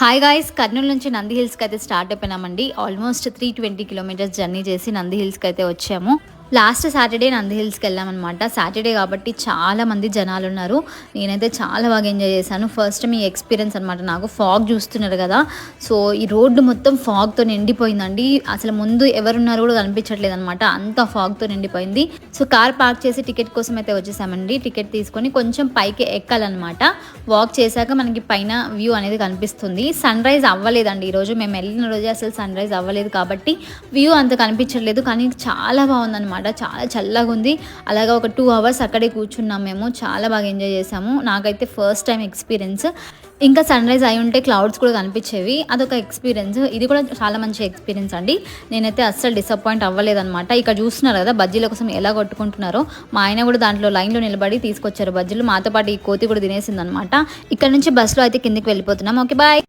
Hi guys, Kurnool నుంచి నంది హిల్స్కి అయితే start అయిపోయినామండి. Almost 320 kilometres journey చేసి నంది హిల్స్కి అయితే వచ్చాము. లాస్ట్ సాటర్డే నంది హిల్స్కి వెళ్ళామన్నమాట. సాటర్డే కాబట్టి చాలా మంది జనాలు ఉన్నారు. నేనైతే చాలా బాగా ఎంజాయ్ చేశాను. ఫస్ట్ మీ ఎక్స్పీరియన్స్ అనమాట. నాకు ఫాగ్ చూస్తున్నారు కదా, సో ఈ రోడ్డు మొత్తం ఫాగ్తో నిండిపోయిందండి. అసలు ముందు ఎవరున్నారు కూడా కనిపించట్లేదు అనమాట, అంత ఫాగ్తో నిండిపోయింది. సో కార్ పార్క్ చేసి టికెట్ కోసం అయితే వచ్చేసామండి. టికెట్ తీసుకొని కొంచెం పైకి ఎక్కాలన్నమాట. వాక్ చేశాక మనకి పైన వ్యూ అనేది కనిపిస్తుంది. సన్ రైజ్ అవ్వలేదండి ఈరోజు, మేము వెళ్ళిన రోజు అసలు సన్ రైజ్ అవ్వలేదు కాబట్టి వ్యూ అంత కనిపించట్లేదు. కానీ చాలా బాగుందన్నమాట, చాలా చల్లగా ఉంది. అలాగా ఒక 2 అవర్స్ అక్కడే కూర్చున్నాం మేము. చాలా బాగా ఎంజాయ్ చేసాము. నాకైతే ఫస్ట్ టైం ఎక్స్పీరియన్స్. ఇంకా సన్ రైజ్ అయి ఉంటే క్లౌడ్స్ కూడా కనిపించేవి, అదొక ఎక్స్పీరియన్స్. ఇది కూడా చాలా మంచి ఎక్స్పీరియన్స్ అండి. నేనైతే అస్సలు డిసప్పాయింట్ అవ్వలేదన్నమాట. ఇక్కడ చూస్తున్నారు కదా బజ్జీల కోసం ఎలా కొట్టుకుంటున్నారో. మా ఆయన కూడా దాంట్లో లైన్లో నిలబడి తీసుకొచ్చారు బజ్జీలు. మాతో పాటు ఈ కోతి కూడా తినేసిందనమాట. ఇక్కడ నుంచి బస్సులో అయితే కిందికి వెళ్ళిపోతున్నాం. Okay bye.